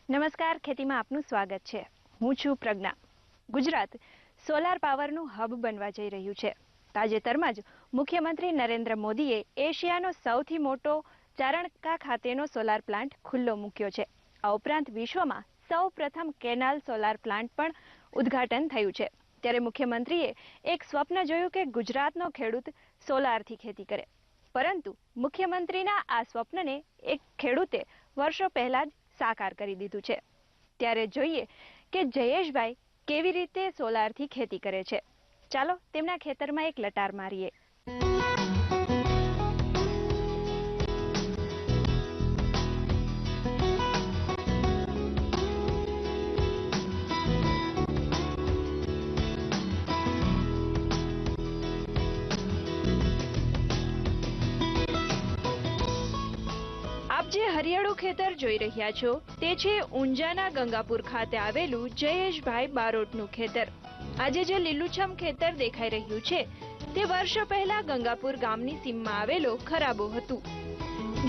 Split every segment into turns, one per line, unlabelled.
નમસ્કાર, ખેતીમાં આપનું સ્વાગત છે. હું છું પ્રજ્ઞા. ગુજરાત સોલાર પાવરનું હબ બનવા જઈ રહ્યું છે. તાજેતરમાં જ મુખ્યમંત્રી નરેન્દ્ર મોદીએ એશિયાનો સૌથી મોટો ચારણકા ખાતેનો સોલાર પ્લાન્ટ ખુલ્લો મૂક્યો છે. આ ઉપરાંત વિશ્વમાં સૌ પ્રથમ કેનાલ સોલાર પ્લાન્ટ પણ ઉદ્ઘાટન થયું છે. ત્યારે મુખ્યમંત્રીએ એક સ્વપ્ન જોયું કે ગુજરાતનો ખેડૂત સોલારથી ખેતી કરે. પરંતુ મુખ્યમંત્રીના આ સ્વપ્નને એક ખેડૂતે વર્ષો પહેલા જ સાકાર કરી દીધું છે. ત્યારે જોઈએ કે જયેશભાઈ કેવી રીતે સોલારથી ખેતી કરે છે. ચાલો તેમના ખેતરમાં એક લટાર મારીએ. જે હરિયાળું ખેતર જોઈ રહ્યા છો તે છે ઊંઝાના ગંગાપુર ખાતે આવેલું જયેશભાઈ બારોટનું ખેતર. આજે જે લીલુંછમ ખેતર દેખાઈ રહ્યું છે તે વર્ષો પહેલા ગંગાપુર ગામની સીમમાં આવેલો ખરાબો હતું.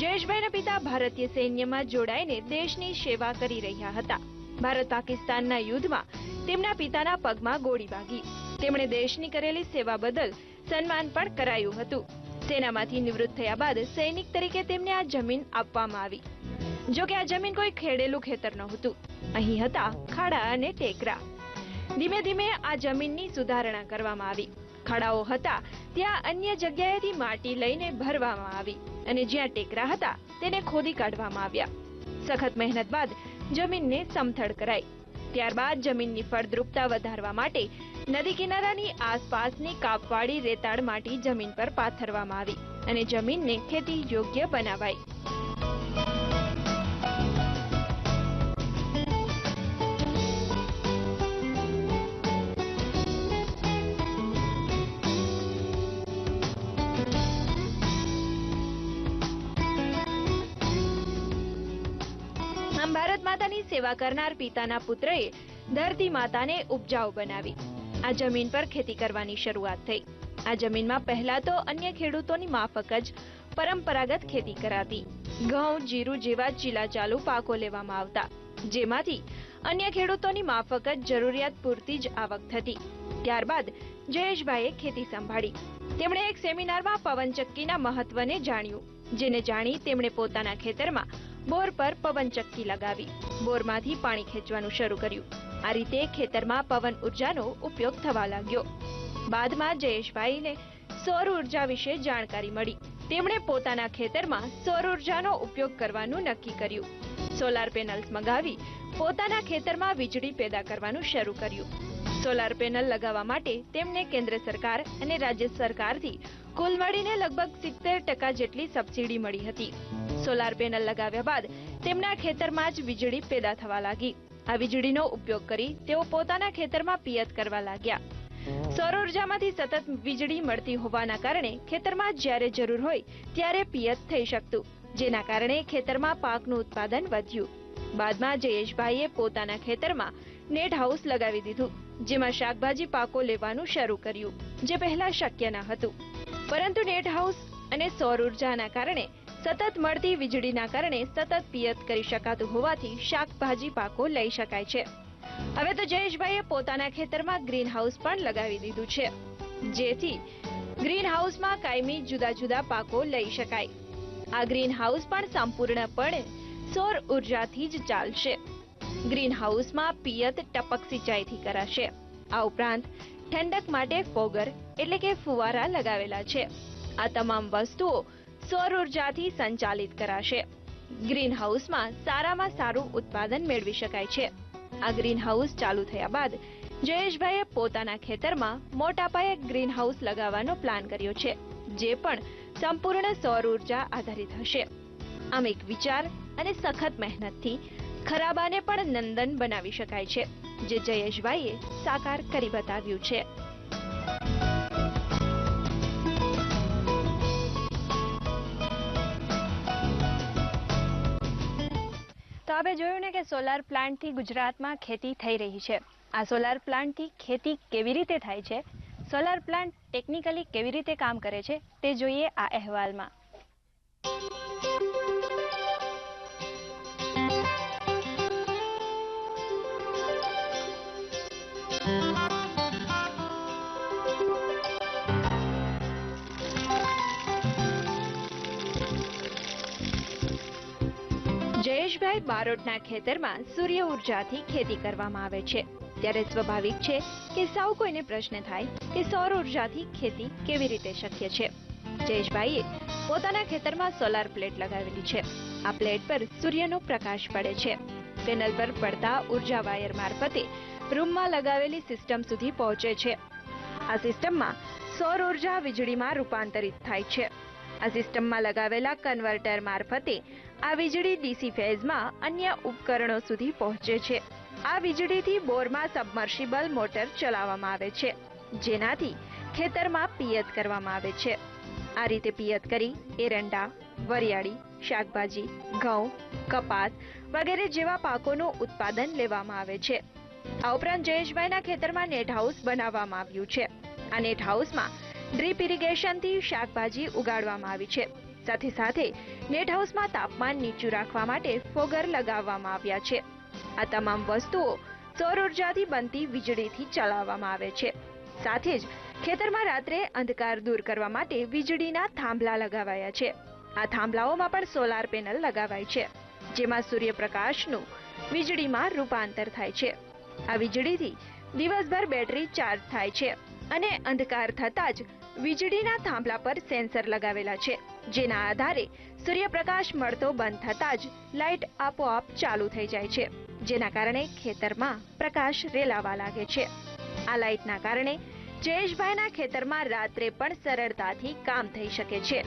જયેશભાઈના પિતા ભારતીય સૈન્યમાં જોડાઈને દેશની સેવા કરી રહ્યા હતા. ભારત પાકિસ્તાનના યુદ્ધમાં તેમના પિતાના પગમાં ગોળી વાગી. તેમણે દેશની કરેલી સેવા બદલ સન્માન પણ કરાયું હતું. સેનામાંથી નિવૃત્ત થયા બાદ સૈનિક તરીકે તેમને આ જમીન આપવામાં આવી. જો કે આ જમીન કોઈ ખેડેલું ખેતર નહોતું. અહીં હતા ખાડા અને ટેકરા. ધીમે ધીમે આ જમીનની સુધારણા કરવામાં આવી. ખાડાઓ હતા ત્યાં અન્ય જગ્યાએથી માટી લઈને ભરવામાં આવી અને જ્યાં ટેકરા હતા તેને ખોદી કાઢવામાં આવ્યા. સખત મહેનત બાદ જમીનને સમથળ કરાઈ. ત્યારબાદ જમીનની ફળદ્રુપતા વધારવા માટે નદી કિનારાની આસપાસની કાપવાળી રેતાળ માટી જમીન પર પાથરવામાં આવી અને જમીનને ખેતી યોગ્ય બનાવાઈ. આમ ભારત માતાની સેવા કરનાર પિતાના પુત્રએ ધરતી માતાને ઉપજાઉ બનાવી આ જમીન પર ખેતી કરવાની શરૂઆત થઈ. આ જમીનમાં પહેલા તો અન્ય ખેડૂતોની માફક જ પરંપરાગત ખેતી કરાતી. ઘઉં, જીરું જેવા ચીલાચાલુ પાકો લેવામાં આવતા, જેમાંથી અન્ય ખેડૂતોની માફક જ જરૂરિયાત પૂરતી જ આવક થતી. ત્યારબાદ જયેશભાઈએ ખેતી સંભાળી. તેમણે એક સેમિનારમાં પવનચક્કીના મહત્વને જાણ્યું, જેને જાણી તેમણે પોતાના ખેતરમાં બોર પર પવનચક્કી લગાવી બોરમાંથી પાણી ખેંચવાનું શરૂ કર્યું. આ રીતે ખેતરમાં પવન ઉર્જાનો ઉપયોગ થવા લાગ્યો. બાદમાં જયેશભાઈને સૌર ઉર્જા વિશે જાણકારી મળી. તેમણે પોતાના ખેતરમાં સૌર ઉર્જાનો ઉપયોગ કરવાનું નક્કી કર્યું. સોલાર પેનલ્સ મંગાવી પોતાના ખેતરમાં વીજળી પેદા કરવાનું શરૂ કર્યું. સોલાર પેનલ લગાવવા માટે તેમને કેન્દ્ર સરકાર અને રાજ્ય સરકારથી કુલ મળીને લગભગ 70% જેટલી સબસિડી મળી હતી. સોલાર પેનલ લગાવ્યા બાદ તેમના ખેતરમાં જ વીજળી પેદા થવા લાગી. આ વીજળીનો ઉપયોગ કરી તેઓ પોતાના ખેતરમાં પિયત કરવા લાગ્યા. સૌર ઉર્જામાંથી સતત વીજળી મળતી હોવાના કારણે ખેતરમાં જ્યારે જરૂર હોય ત્યારે પિયત થઈ શકતું, જેના કારણે ખેતરમાં પાકનું ઉત્પાદન વધ્યું. બાદમાં જયેશભાઈએ પોતાના ખેતરમાં નેટ હાઉસ લગાવી દીધું, જેમાં શાકભાજી પાકો લેવાનું શરૂ કર્યું, જે પહેલા શક્ય ન હતું. પરંતુ નેટ હાઉસ અને સૌર ઉર્જાના કારણે સતત મળતી વીજળીના કારણે સતત પિયત કરી શકાતું હોવાથી શાકભાજી પાકો લઈ શકાય છે. હવે તો જયેશભાઈએ પોતાના ખેતરમાં ગ્રીન હાઉસ પણ લગાવી દીધું છે, જેથી ગ્રીન હાઉસમાં કાયમી જુદા જુદા પાકો લઈ શકાય. આ ગ્રીન હાઉસ પણ સંપૂર્ણપણે સૌર ઉર્જાથી જ ચાલશે. ગ્રીન હાઉસમાં પિયત ટપક સિંચાઈથી કરાશે. આ ઉપરાંત ઠંડક માટે ફોગર એટલે કે ફુવારા લગાવેલા છે. આ તમામ વસ્તુઓ સૌર ઉર્જાથી સંચાલિત કરાશે. ગ્રીન હાઉસમાં સારામાં સારું ઉત્પાદન મેળવી શકાય છે. આ ગ્રીન હાઉસ ચાલુ થયા બાદ જયેશભાઈએ પોતાના ખેતરમાં મોટા પાયે ગ્રીન હાઉસ લગાવવાનો પ્લાન કર્યો છે, જે પણ સંપૂર્ણ સૌર ઉર્જા આધારિત હશે. આમ એક વિચાર અને સખત મહેનતથી ખરાબાને પણ નંદન બનાવી શકાય છે, જે જયેશભાઈએ સાકાર કરી બતાવ્યું છે. તો આપણે જોયું ને કે સોલાર પ્લાન્ટથી ગુજરાતમાં ખેતી થઈ રહી છે. આ સોલાર પ્લાન્ટથી ખેતી કેવી રીતે થાય છે, સોલાર પ્લાન્ટ ટેકનિકલી કેવી રીતે કામ કરે છે, તે જોઈએ આ અહેવાલમાં. જયેશભાઈ બારોટના ખેતરમાં સૂર્ય ઉર્જાથી ખેતી કરવામાં આવે છે ત્યારે સ્વાભાવિક છે કે સૌ કોઈને પ્રશ્ન થાય કે સૌર ઉર્જાથી ખેતી કેવી રીતે શક્ય છે। જયેશભાઈએ પોતાના ખેતરમાં સોલાર પ્લેટ લગાવેલી છે। આ પ્લેટ પર સૂર્યનો પ્રકાશ પડે છે। પેનલ પર પડતા ઉર્જા વાયર મારફતે રૂમમાં લગાવેલી સિસ્ટમ સુધી પહોંચે છે। આ સિસ્ટમમાં સૌર ઉર્જા વીજળીમાં રૂપાંતરિત થાય છે। આ સિસ્ટમમાં લગાવેલા કન્વર્ટર મારફતે આ વીજળી ડીસી ફેઝમાં અન્ય ઉપકરણો સુધી પહોંચે છે। આ વીજળીથી બોરમાં સબમર્સિબલ મોટર ચલાવવામાં આવે છે, જેનાથી ખેતરમાં પિયત કરવામાં આવે છે। આ રીતે પિયત કરી એરંડા, વરિયાળી, શાકભાજી, ઘઉં, કપાસ વગેરે જેવા પાકોનું ઉત્પાદન લેવામાં આવે છે। આ ઉપરાંત જયેશભાઈના ખેતરમાં નેટ હાઉસ બનાવવામાં આવ્યું છે। આ નેટ હાઉસમાં ડ્રીપ ઇરિગેશનથી શાકભાજી ઉગાડવામાં આવી છે। સાથે સાથે નેટ હાઉસમાં તાપમાન નીચું રાખવા માટે ફોગર લગાવવામાં આવ્યા છે। આ તમામ વસ્તુઓ સૌર ઉર્જાથી બનતી વીજળીથી ચલાવવામાં આવે છે। સાથે જ ખેતરમાં રાત્રે અંધકાર દૂર કરવા માટે વીજળીના થાંભલા લગાવાયા છે। આ થાંભલાઓમાં પણ સોલાર પેનલ લગાવાય છે, જેમાં સૂર્યપ્રકાશનું વીજળીમાં રૂપાંતર થાય છે। આ વીજળીથી દિવસભર બેટરી ચાર્જ થાય છે અને અંધકાર થતાં જ વીજળીના થાંભલા પર સેન્સર લગાવેલા છે, જેના આધારે સૂર્યપ્રકાશ મળતો બંધ થતાં જ લાઇટ આપોઆપ ચાલુ થઈ જાય છે, જેના કારણે ખેતરમાં પ્રકાશ રેલાવા લાગે છે। આ લાઇટના કારણે જયેશભાઈના ખેતરમાં રાત્રે પણ સરળતાથી કામ થઈ શકે છે।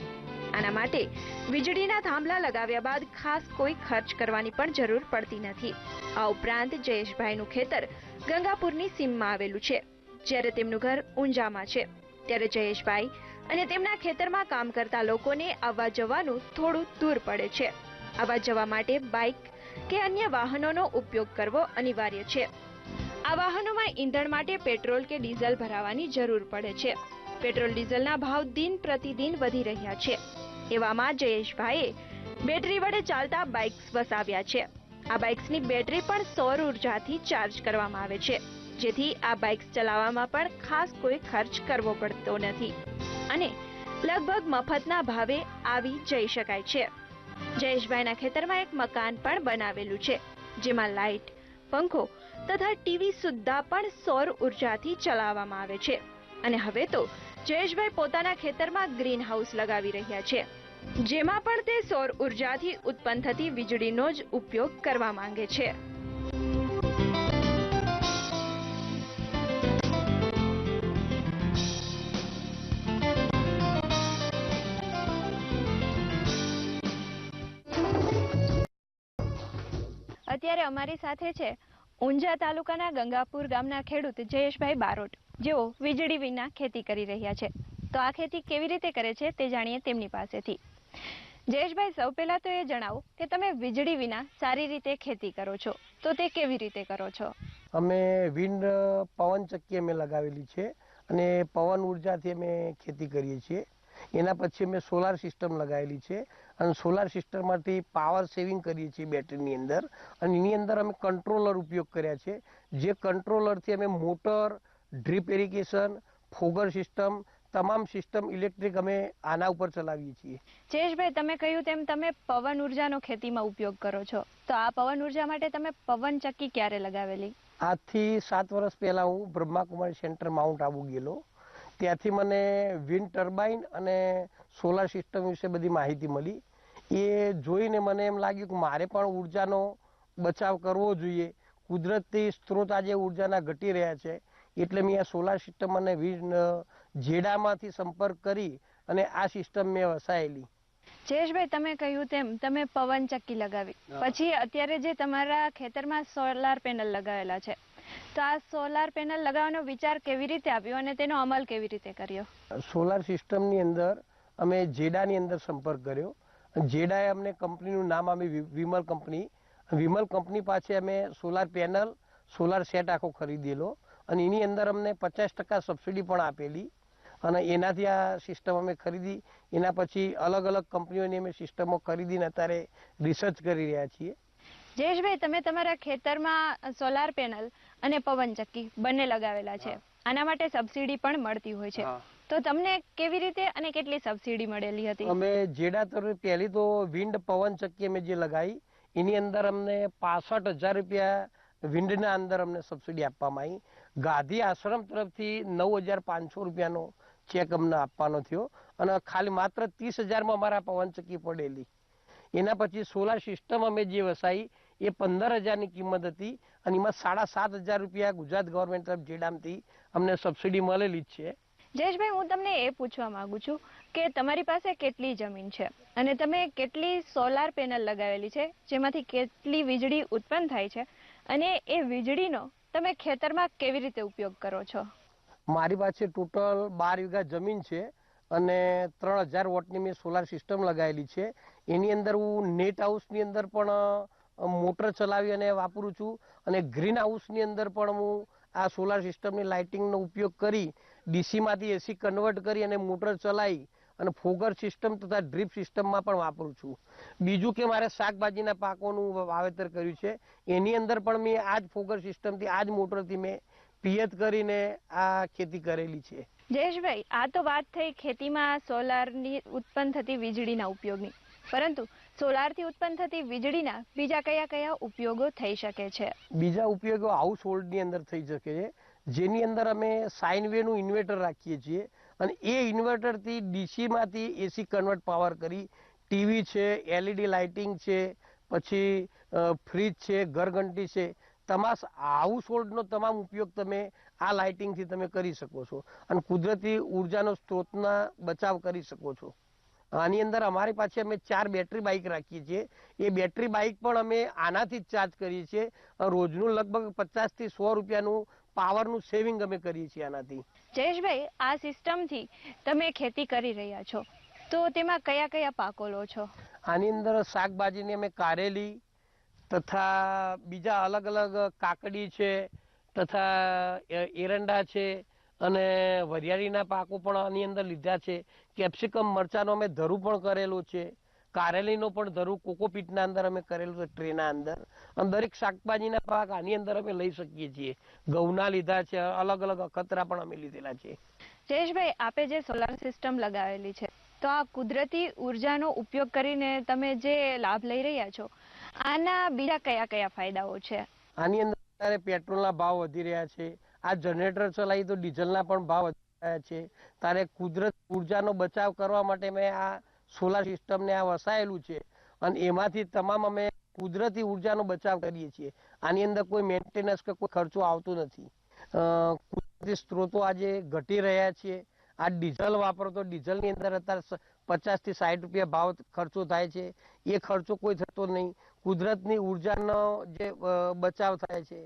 આના માટે વીજળીના થાંભલા લગાવ્યા બાદ ખાસ કોઈ ખર્ચ કરવાની પણ જરૂર પડતી નથી। આ ઉપરાંત જયેશભાઈનું ખેતર ગંગાપુરની સીમમાં આવેલું છે, જ્યારે તેમનું ઘર ઊંઝામાં છે। ત્યારે જયેશભાઈ અને તેમના ખેતરમાં કામ કરતા લોકોને આવવા જવાનું થોડું દૂર પડે છે। આવવા જવા માટે બાઇક કે અન્ય વાહનોનો ઉપયોગ કરવો અનિવાર્ય છે। આ વાહનોમાં ઈંધણ માટે પેટ્રોલ કે ડીઝલ ભરાવાની જરૂર પડે છે। પેટ્રોલ ડીઝલના ભાવ દિન પ્રતિદિન વધી રહ્યા છે। એવામાં જયેશભાઈએ બેટરી વડે ચાલતા બાઇક્સ વસાવ્યા છે। આ બાઇક્સની બેટરી પણ સૌર ઉર્જાથી ચાર્જ કરવામાં આવે છે, જેથી આ બાઇક્સ ચલાવવામાં પણ ખાસ કોઈ ખર્ચ કરવો પડતો નથી અને લગભગ મફતના ભાવે આવી જઈ શકાય છે। જયેશભાઈના ખેતરમાં એક મકાન પણ બનાવેલું છે, જેમાં લાઇટ, પંખો તથા ટીવી સુદ્ધા પણ સૌર ઉર્જાથી ચલાવવામાં આવે છે અને હવે તો જયેશભાઈ પોતાના ખેતરમાં ગ્રીન હાઉસ લગાવી રહ્યા છે, જેમાં પણ તે સૌર ઉર્જાથી ઉત્પન્ન થતી વીજળીનો જ ઉપયોગ કરવા માંગે છે। અત્યારે અમારી સાથે છે ઊંઝા તાલુકાના ગંગાપુર ગામના ખેડૂત જયેશભાઈ બારોટ, જેઓ વીજળી વિના ખેતી કરી રહ્યા છે। તો આ ખેતી કેવી રીતે કરે છે તે જાણીએ તેમની પાસેથી। જયેશભાઈ, સૌ પહેલા તો એ જણાવો કે તમે વીજળી વિના સારી રીતે ખેતી કરો છો, તો તે કેવી રીતે કરો છો?
અમે વિન્ડ પવન ચક્કી અમે લગાવેલી છે અને પવન ઉર્જાથી અમે ખેતી કરીએ છીએ। એના પછી અમે સોલાર સિસ્ટમ લગાવેલી છે અને સોલાર સિસ્ટમમાંથી પાવર સેવિંગ કરીએ છીએ બેટરીની અંદર, અને એની અંદર અમે કંટ્રોલર ઉપયોગ કર્યા છે, જે કંટ્રોલરથી અમે motor, drip irrigation, fogger system, તમામ સિસ્ટમ ઇલેક્ટ્રિક અમે આના ઉપર ચલાવીએ છીએ।
જયેશભાઈ, તમે કહ્યું તેમ તમે પવન ઉર્જાનો ખેતીમાં ઉપયોગ કરો છો, તો આ પવન ઉર્જા માટે તમે પવન ચક્કી ક્યારે લગાવેલી?
આજથી 7 વર્ષ પહેલા હું બ્રહ્માકુમારી સેન્ટર માઉન્ટ આબુ ગયેલો। ત્યાંથી મને વિન્ડ ટર્બાઇન અને સોલાર સિસ્ટમ વિશે બધી માહિતી મળી। એ જોઈને મને એમ લાગ્યું કે મારે પણ ઉર્જાનો બચાવ કરવો જોઈએ। કુદરતી સ્ત્રોત આજે ઉર્જાના ઘટી રહ્યા છે, એટલે મેં આ સોલાર સિસ્ટમ અને વિન્ડ જેડામાંથી સંપર્ક કરી અને આ સિસ્ટમ મેં વસાયેલી।
જયેશભાઈ, તમે કહ્યું તેમ તમે પવન ચક્કી લગાવી, પછી અત્યારે જે તમારા ખેતરમાં સોલાર પેનલ લગાવેલા છે, તો આ સોલાર પેનલ લગાવવાનો વિચાર કેવી રીતે આવ્યો અને તેનો અમલ કેવી રીતે કર્યો?
સોલાર સિસ્ટમની અંદર અમે જેડાની અંદર સંપર્ક કર્યો। જેડાએ અમને કંપનીનું નામ આપી વિમલ કંપની। વિમલ કંપની પાસે અમે સોલાર પેનલ, સોલાર સેટ આખો ખરીદેલો અને એની અંદર અમને 50% સબસિડી પણ આપેલી અને એનાથી આ સિસ્ટમ અમે ખરીદી। એના પછી અલગ અલગ કંપનીઓની અમે સિસ્ટમો ખરીદીને અત્યારે રિસર્ચ કરી રહ્યા છીએ।
જયેશભાઈ, તમે તમારા ખેતરમાં સોલાર પેનલ અને પવન ચક્કી બંને લગાવેલા છે, આના માટે સબસિડી પણ મળતી હોય છે, તો તમને કેવી રીતે અને કેટલી સબસિડી મળેલી હતી?
અમે જેડા તરફ પહેલી તો વિન્ડ પવન ચક્કી અમે જે લગાવી એની અંદર અમને 65,000 રૂપિયા વિન્ડના અંદર અમને સબસિડી આપવામાં આવી. ગાંધી આશ્રમ તરફથી 9,500 રૂપિયાનો ચેક અમને આપવાનો થયો અને ખાલી માત્ર 30,000માં અમારા પવનચક્કી પડેલી. એના પછી સોલાર સિસ્ટમ અમે જે વસાઈ એ 15,000ની કિંમત હતી અને એમાં 7,500 રૂપિયા ગુજરાત ગવર્મેન્ટ તરફ જેડામથી અમને સબસિડી મળેલી જ છે.
જયેશભાઈ, હું તમને એ પૂછવા માંગુ છું કે તમારી પાસે કેટલી જમીન છે અને તમે કેટલી સોલાર પેનલ લગાવેલી છે, જેમાંથી કેટલી વીજળી ઉત્પન્ન થાય છે અને એ વીજળીનો તમે ખેતરમાં કેવી રીતે ઉપયોગ કરો છો?
મારી પાસે ટોટલ 12 વીઘા જમીન છે અને 3,000 વોટની મેં સોલાર સિસ્ટમ લગાવેલી છે. એની અંદર હું નેટ હાઉસની અંદર પણ મોટર ચલાવી અને વાપરું છું અને ગ્રીન હાઉસની અંદર પણ હું આ સોલાર સિસ્ટમની લાઇટિંગનો ઉપયોગ કરી ડીસીમાંથી એસી કન્વર્ટ કરી અને મોટર ચલાવી અને ફોગર સિસ્ટમ તથા ડ્રીપ સિસ્ટમમાં પણ વાપરું છું. બીજું કે મારે શાકભાજીના પાકોનું વાવેતર કર્યું છે, એની અંદર પણ મેં આ જ ફોગર સિસ્ટમથી આ જ મોટરથી મેં પિયત કરીને આ ખેતી કરેલી છે.
જયેશભાઈ, આ તો વાત થઈ ખેતીમાં સોલારની ઉત્પન્ન થતી વીજળીના ઉપયોગની, પરંતુ સોલારથી ઉત્પન્ન થતી વીજળીના બીજા કયા કયા ઉપયોગો થઈ શકે છે?
બીજા ઉપયોગો હાઉસ હોલ્ડની અંદર થઈ શકે છે, જેની અંદર અમે સાઇન વેવનું ઇન્વર્ટર રાખીએ છીએ અને એ ઇન્વર્ટરથી ડીસીમાંથી એસી કન્વર્ટ પાવર કરી ટીવી છે, એલઈડી લાઇટિંગ છે, પછી ફ્રીજ છે, ઘરઘંટી છે, હાઉસ હોલ્ડનો તમામ ઉપયોગ તમે આ લાઇટિંગથી તમે કરી શકો છો અને કુદરતી ઉર્જાનો સ્ત્રોતના બચાવ કરી શકો છો. આની અંદર અમારી પાસે અમે 4 બેટરી બાઇક રાખીએ છીએ. એ બેટરી બાઇક પણ અમે આનાથી જ ચાર્જ કરીએ છીએ. રોજનું લગભગ 50 થી 100 રૂપિયાનું પાવરનું સેવિંગ અમે કરીએ છીએ આનાથી.
જયેશભાઈ, આ સિસ્ટમથી તમે ખેતી કરી રહ્યા છો તો તેમાં કયા કયા પાકો લો છો?
આની અંદર શાકભાજીની અમે કારેલી તથા બીજા અલગ અલગ કાકડી છે તથા એરંડા છે અને વરિયાળીના પાકો પણ આની અંદર લીધા છે. કેપ્સિકમ મરચાનો અમે ધરું પણ કરેલું છે. કારેલીનો પણ ધરું કોકોપીટના અંદર અમે કરેલું છે ટ્રેના અંદર. અને દરેક શાકભાજીના પાક આની અંદર અમે લઈ શકીએ છીએ. ઘઉંના લીધા છે, અલગ અલગ અખતરા પણ અમે લીધેલા છે.
જયેશભાઈ, આપે જે સોલાર સિસ્ટમ લગાવેલી છે, તો આ કુદરતી ઉર્જાનો ઉપયોગ કરીને તમે જે લાભ લઈ રહ્યા છો, આના બીજા કયા કયા ફાયદાઓ છે?
આની અંદર પેટ્રોલના ભાવ વધી રહ્યા છે. આ જનરેટર ચલાવી તો ડીઝલના પણ ભાવ વધી રહ્યા છે. તારે કુદરત ઉર્જાનો બચાવ કરવા માટે મેં આ સોલાર સિસ્ટમને આ વસાયેલું છે અને એમાંથી તમામ અમે કુદરતી ઉર્જાનો બચાવ કરીએ છીએ. આની અંદર કોઈ મેન્ટેનન્સ કે કોઈ ખર્ચો આવતો નથી. કુદરતી સ્ત્રોતો આજે ઘટી રહ્યા છે. આ ડીઝલ વાપરો તો ડીઝલની અંદર અત્યારે 50 થી 60 રૂપિયા ભાવ ખર્ચો થાય છે. એ ખર્ચો કોઈ થતો નહીં. કુદરતની ઉર્જાનો જે બચાવ થાય છે.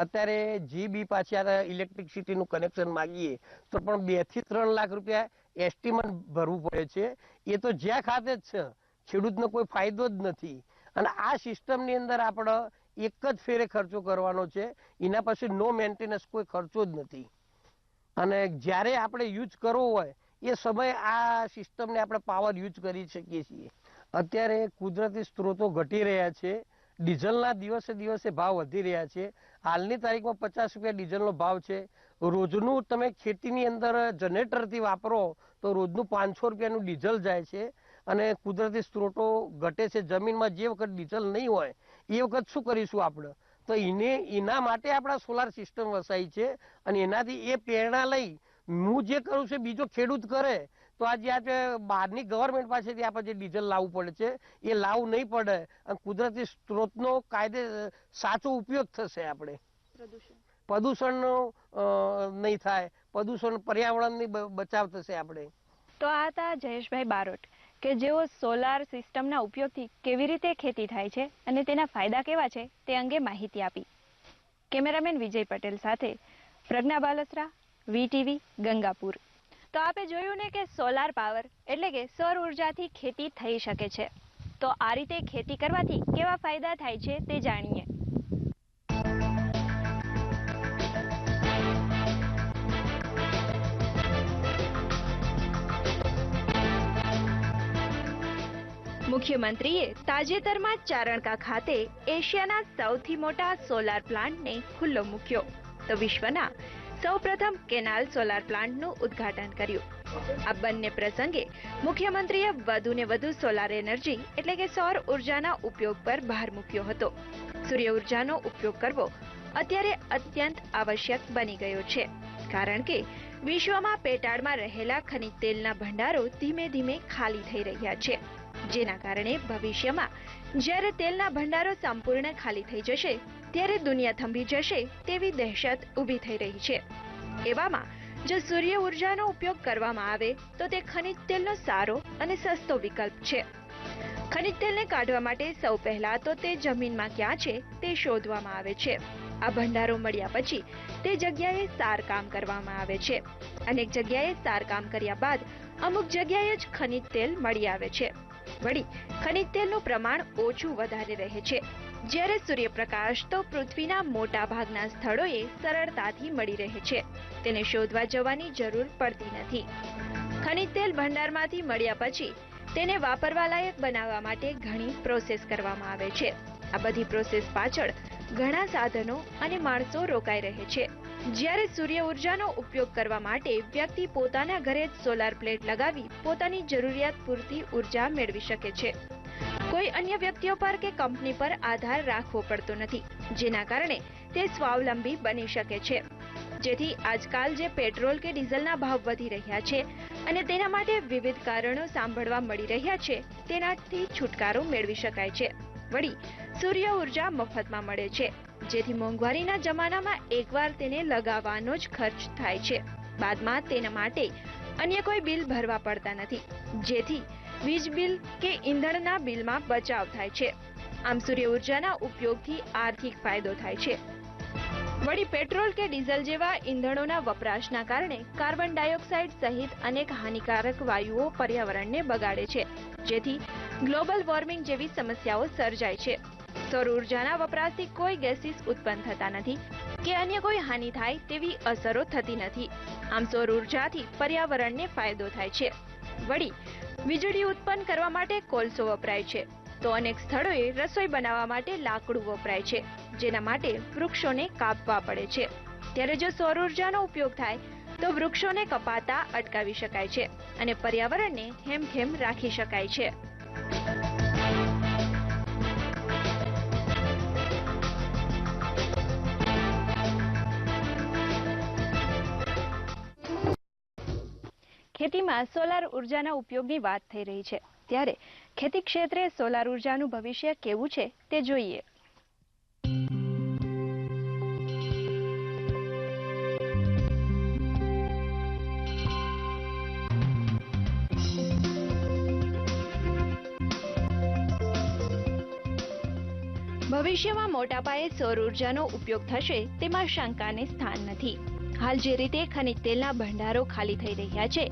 અત્યારે જીબી પાછી ઇલેક્ટ્રિસિટીનું કનેક્શન માગીએ તો પણ 2 થી 3 લાખ રૂપિયા એસ્ટિમેટ ભરવું પડે છે. એ તો જ્યાં ખાતે જ છે, ખેડૂતનો કોઈ ફાયદો જ નથી. અને આ સિસ્ટમની અંદર આપણે એક જ ફેરે ખર્ચો કરવાનો છે. એના પછી નો મેન્ટેનન્સ, કોઈ ખર્ચો જ નથી. અને જ્યારે આપણે યુઝ કરવો હોય એ સમયે આ સિસ્ટમને આપણે પાવર યુઝ કરી શકીએ છીએ. અત્યારે કુદરતી સ્ત્રોતો ઘટી રહ્યા છે. ડીઝલના દિવસે દિવસે ભાવ વધી રહ્યા છે. હાલની તારીખમાં 50 રૂપિયા ડીઝલનો ભાવ છે. રોજનું તમે ખેતીની અંદર જનરેટરથી વાપરો તો રોજનું 500 રૂપિયાનું ડીઝલ જાય છે અને કુદરતી સ્ત્રોતો ઘટે છે. જમીનમાં જે વખત ડીઝલ નહીં હોય એ વખત શું કરીશું આપણે? તો એના માટે આપણા સોલાર સિસ્ટમ વસાઈ છે અને એનાથી એ પ્રેરણા લઈ હું જે કરું છું બીજો ખેડૂત કરે તો આજે બહારની ગવર્મેન્ટ પાસેથી આપણે જે ડીઝલ લાવવું પડે છે એ લાવવું નહીં પડે અને કુદરતી સ્ત્રોતનો કાયદે સાચો ઉપયોગ થશે. આપણે પ્રદૂષણનો નહીં થાય, પ્રદૂષણ પર્યાવરણની બચાવ થશે. આપણે
તો આ હતા જયેશભાઈ બારોટ કે જેઓ સોલાર સિસ્ટમના ઉપયોગથી કેવી રીતે ખેતી થાય છે અને તેના ફાયદા કેવા છે તે અંગે માહિતી આપી. કેમેરામેન વિજય પટેલ સાથે પ્રજ્ઞા બાલસરા, વીટીવી, ગંગાપુર. તો આપે જોયું ને કે સોલાર પાવર એટલે કે સૌર ઉર્જાથી ખેતી થઈ શકે છે. તો આ રીતે ખેતી કરવાથી કેવા ફાયદા થાય છે તે જાણીએ. મુખ્યમંત્રીએ તાજેતરમાં ચારણકા ખાતે એશિયાના સૌથી મોટા સોલાર પ્લાન્ટને ખુલ્લો મૂક્યો તો વિશ્વના સૌપ્રથમ કેનાલ સોલાર પ્લાન્ટનું ઉદ્ઘાટન કર્યું. આ બંને પ્રસંગે મુખ્યમંત્રીએ વધુને વધુ સોલાર એનર્જી એટલે કે સૌર ઉર્જાના ઉપયોગ પર ભાર મૂક્યો હતો. સૂર્ય ઉર્જાનો ઉપયોગ કરવો અત્યારે અત્યંત આવશ્યક બની ગયો છે, કારણ કે વિશ્વમાં પેટાળમાં રહેલા ખનિજ તેલના ભંડારો ધીમે ધીમે ખાલી થઈ રહ્યા છે, જેના કારણે ભવિષ્યમાં જ્યારે તેલના ભંડારો સંપૂર્ણ ખાલી થઈ જશે ત્યારે દુનિયા થંભી જશે તેવી દહેશત ઊભી થઈ રહી છે. એવામાં જો સૂર્ય ઉર્જાનો ઉપયોગ કરવામાં આવે તો તે ખનિજ તેલનો સારો અને સસ્તો વિકલ્પ છે. ખનિજ તેલને કાઢવા માટે સૌ પહેલા તો તે જમીનમાં ક્યાં છે તે શોધવામાં આવે છે. આ ભંડારો મળ્યા પછી તે જગ્યાએ સારકામ કરવામાં આવે છે. અનેક જગ્યાએ સારકામ કર્યા બાદ અમુક જગ્યાએ જ ખનિજ તેલ મળી આવે છે. વળી ખનિજ તેલનું પ્રમાણ ઓછું વધારે રહે છે, જ્યારે સૂર્યપ્રકાશ તો પૃથ્વીના મોટા ભાગના સ્થળોએ સરળતાથી મળી રહે છે. તેને શોધવા જવાની જરૂર પડતી નથી. ખનિજ તેલ ભંડારમાંથી મળ્યા પછી તેને વાપરવા લાયક બનાવવા માટે ઘણી પ્રોસેસ કરવામાં આવે છે. આ બધી પ્રોસેસ પાછળ ઘણા સાધનો અને માણસો રોકાઈ રહે છે. જ્યારે સૂર્ય ઉર્જાનો ઉપયોગ કરવા માટે વ્યક્તિ પોતાના ઘરે જ સોલાર પ્લેટ લગાવી પોતાની જરૂરિયાત પૂરતી ઉર્જા મેળવી શકે છે. કોઈ અન્ય વ્યક્તિઓ પર કે કંપની પર આધાર રાખવો પડતો નથી, જેના કારણે તે સ્વાવલંબી બની શકે છે. જેથી આજકાલ જે પેટ્રોલ કે ડીઝલના ભાવ વધી રહ્યા છે અને તેના માટે વિવિધ કારણો સાંભળવા મળી રહ્યા છે, તેનાથી છુટકારો મેળવી શકાય છે. વળી સૂર્ય ઉર્જા મફતમાં મળે છે, જેથી મોંઘવારીના જમાનામાં એકવાર તેને લગાવવાનો જ ખર્ચ થાય છે. બાદમાં તેના માટે અન્ય કોઈ બિલ ભરવા પડતા નથી, જેથી વીજ બિલ કે ઈંધણના બિલમાં બચાવ થાય છે. આમ સૂર્ય ઉર્જાના ઉપયોગથી આર્થિક ફાયદો થાય છે. વળી પેટ્રોલ કે ડીઝલ જેવા ઈંધણોના વપરાશના કારણે કાર્બન ડાયોક્સાઇડ સહિત અનેક હાનિકારક વાયુઓ પર્યાવરણને બગાડે છે, જેથી ગ્લોબલ વોર્મિંગ જેવી સમસ્યાઓ સર્જાય છે. સૌર ઉર્જાના વપરાશથી કોઈ ગેસીસ ઉત્પન્ન થતા નથી કે અન્ય કોઈ હાનિ થાય તેવી અસરો થતી નથી. આમ સૌર ઉર્જાથી પર્યાવરણને ફાયદો થાય છે. વળી વીજળી ઉત્પન્ન કરવા માટે કોલસો વપરાય છે, તો અનેક સ્થળોએ રસોઈ બનાવવા માટે લાકડું વપરાય છે, જેના માટે વૃક્ષોને કાપવા પડે છે. ત્યારે જો સૌર ઉર્જાનો ઉપયોગ થાય તો વૃક્ષોને કપાતા અટકાવી શકાય છે અને પર્યાવરણને હેમખેમ રાખી શકાય છે. ખેતીમાં સોલાર ઉર્જાના ઉપયોગની વાત થઈ રહી છે, ત્યારે ખેતી ક્ષેત્રે સોલાર ઉર્જાનું ભવિષ્ય કેવું છે તે જોઈએ. ભવિષ્યમાં મોટા પાયે સૌર ઉર્જાનો ઉપયોગ થશે તેમાં શંકાને સ્થાન નથી. હાલ જે રીતે ખનિજ તેલના ભંડારો ખાલી થઈ રહ્યા છે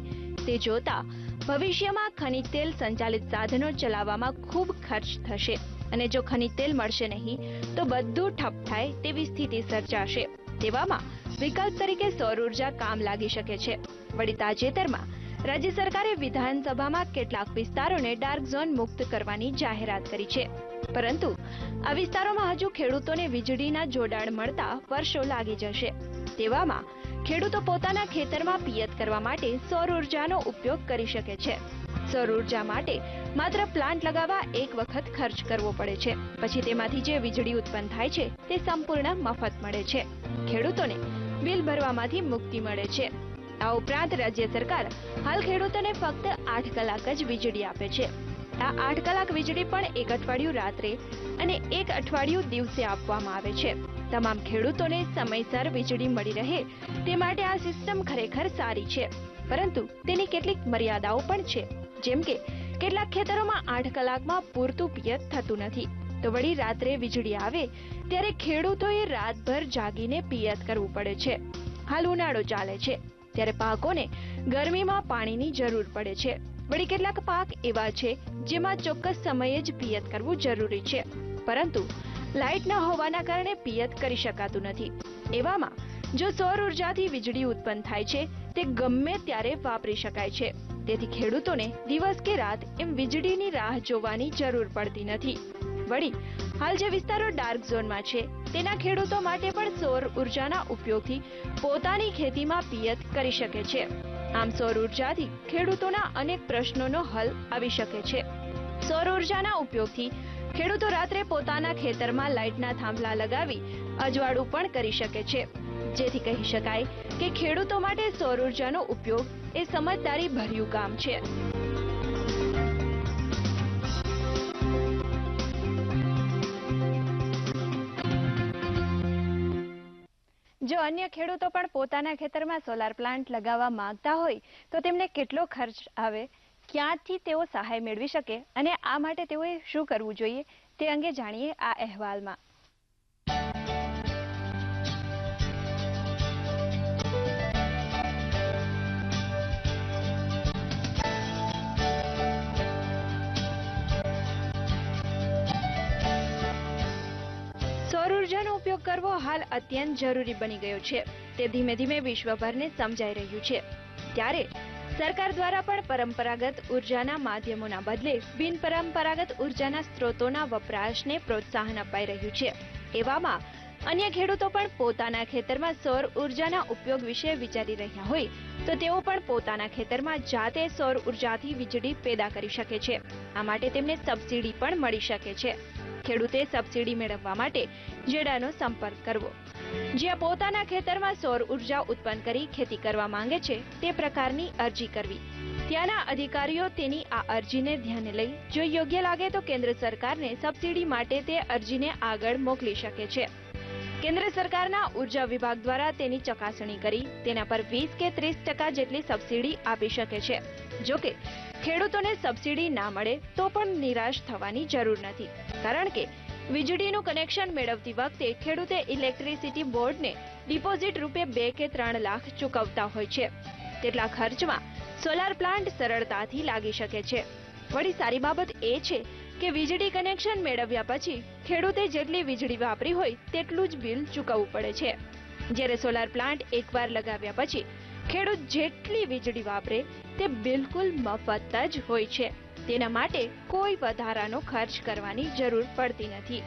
તે જોતા ભવિષ્યમાં ખનિજ તેલ સંચાલિત સાધનો ચલાવવામાં ખૂબ ખર્ચ થશે અને જો ખનિજ તેલ મળશે નહીં તો બધું ઠપ થાય તેવી સ્થિતિ સર્જાશે. તેવામાં વિકલ્પ તરીકે સૌર ઉર્જા કામ લાગી શકે છે. વળી તાજેતરમાં રાજ્ય સરકારે વિધાનસભામાં કેટલાક વિસ્તારોને ડાર્ક ઝોન મુક્ત કરવાની જાહેરાત કરી છે, પરંતુ આ વિસ્તારોમાં હજુ ખેડૂતોને વીજળીના જોડાણ મળતા વર્ષો લાગી જશે. તેવામાં ખેડૂતો પોતાના ખેતરમાં પિયત કરવા માટે સૌર ઉર્જાનો ઉપયોગ કરી શકે છે. સૌર ઉર્જા માટે માત્ર પ્લાન્ટ લગાવવા એક વખત ખર્ચ કરવો પડે છે, પછી તેમાંથી જે વીજળી ઉત્પન્ન થાય છે તે સંપૂર્ણ મફત મળે છે. ખેડૂતોને બિલ ભરવામાંથી મુક્તિ મળે છે. આ ઉપરાંત રાજ્ય સરકાર હાલ ખેડૂતોને ફક્ત 8 કલાક જ વીજળી આપે છે. આ 8 કલાક વીજળી પણ એક અઠવાડિયું રાત્રે અને એક અઠવાડિયું દિવસે આપવામાં આવે છે. તમામ ખેડૂતોને સમયસર વીજળી મળી રહે તે માટે આ સિસ્ટમ ખરેખર સારી છે, પરંતુ તેની કેટલીક મર્યાદાઓ પણ છે. જેમ કે કેટલાક ખેતરોમાં 8 કલાકમાં પૂરતું પિયત થતું નથી, તો વળી રાત્રે વીજળી આવે ત્યારે ખેડૂતોએ રાતભર જાગીને પિયત કરવું પડે છે. હાલ ઉનાળો ચાલે છે, ત્યારે પાકોને ગરમીમાં પાણીની જરૂર પડે છે. વળી કેટલાક પાક એવા છે જેમાં ચોક્કસ સમયે જ પિયત કરવું જરૂરી છે, પરંતુ લાઇટ ન હોવાના કારણે પિયત કરી શકાતું નથી. એવામાં જો સૌર ઉર્જાથી વીજળી ઉત્પન્ન થાય છે તે ગમે ત્યારે વાપરી શકાય છે. તેથી ખેડૂતોને દિવસ કે રાત એમ વીજળીની રાહ જોવાની જરૂર પડતી નથી. વળી હાલ જે વિસ્તારો ડાર્ક ઝોનમાં છે તેના ખેડૂતો માટે પણ સૌર ઉર્જાના ઉપયોગથી પોતાની ખેતીમાં પિયત કરી શકે છે. આમ સૌર ઉર્જાથી ખેડૂતોના અનેક પ્રશ્નોનો હલ આવી શકે છે. સૌર ઉર્જાના ઉપયોગથી ખેડૂતો રાત્રે પોતાના ખેતરમાં લાઇટના થાંભલા લગાવી અજવાળું પણ કરી શકે છે, જેથી કહી શકાય કે ખેડૂતો માટે સૌર ઉર્જાનો ઉપયોગ એ સમજદારી ભર્યું કામ છે. જો અન્ય ખેડૂતો પણ પોતાના ખેતરમાં સોલાર પ્લાન્ટ લગાવવા માંગતા હોય તો તેમને કેટલો ખર્ચ આવે, ક્યાંથી તેઓ સહાય મેળવી શકે અને આ માટે તેઓએ શું કરવું જોઈએ તે અંગે જાણીએ આ અહેવાલમાં. સૌર ઉર્જાનો ઉપયોગ કરવો હાલ અત્યંત જરૂરી બની ગયો છે. તે ધીમે ધીમે વિશ્વભરને સમજાઈ રહ્યું છે. ત્યારે સરકાર દ્વારા પણ પરંપરાગત ઉર્જાના માધ્યમોના બદલે બિનપરંપરાગત ઉર્જાના સ્ત્રોતોના વપરાશને પ્રોત્સાહન અપાઈ રહ્યું છે. એવામાં અન્ય ખેડૂતો પણ પોતાના ખેતરમાં સૌર ઉર્જાના ઉપયોગ વિશે વિચારી રહ્યા હોય તો તેઓ પણ પોતાના ખેતરમાં જાતે સૌર ઉર્જાથી વીજળી પેદા કરી શકે છે. આ માટે તેમને સબસિડી પણ મળી શકે છે. ખેડૂતે સબસિડી મેળવવા માટે જેડાનો સંપર્ક કરવો. જ્યાં પોતાના ખેતરમાં સૌર ઉર્જા ઉત્પન્ન કરી ખેતી કરવા માંગે છે તે પ્રકારની અરજી કરવી. ત્યાંના અધિકારીઓ તેની આ અરજીને ધ્યાને લઈ જો યોગ્ય લાગે તો કેન્દ્ર સરકારને સબસિડી માટે તે અરજીને આગળ મોકલી શકે છે. કેન્દ્ર સરકારના ઉર્જા વિભાગ દ્વારા તેની ચકાસણી કરી તેના પર 20 કે 30% જેટલી સબસિડી આપી શકે છે. જોકે ખેડૂતોને સબસિડી ના મળે તો પણ નિરાશ થવાની જરૂર નથી, કારણ કે વીજળીનું કનેક્શન મેળવતી વખતે ખેડૂતે ઇલેક્ટ્રિસિટી બોર્ડને ડિપોઝિટ રૂપે 2 કે 3 લાખ ચૂકવતા હોય છે. તેટલા ખર્ચમાં સોલાર પ્લાન્ટ સરળતાથી લાગી શકે છે. વળી સારી બાબત એ છે કે વીજળી કનેક્શન મેળવ્યા પછી ખેડૂતે જેટલી વીજળી વાપરી હોય તેટલું જ બિલ ચૂકવવું પડે છે. જ્યારે સોલાર પ્લાન્ટ એકવાર લગાવ્યા પછી ખેડૂત જેટલી વીજળી વાપરે તે બિલકુલ મફત જ હોય છે. તેના માટે કોઈ વધારાનો ખર્ચ કરવાની જરૂર પડતી નથી.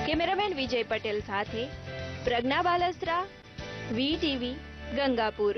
કેમેરામેન વિજય પટેલ સાથે પ્રજ્ઞા બાલસરા, VTV, ગંગાપુર.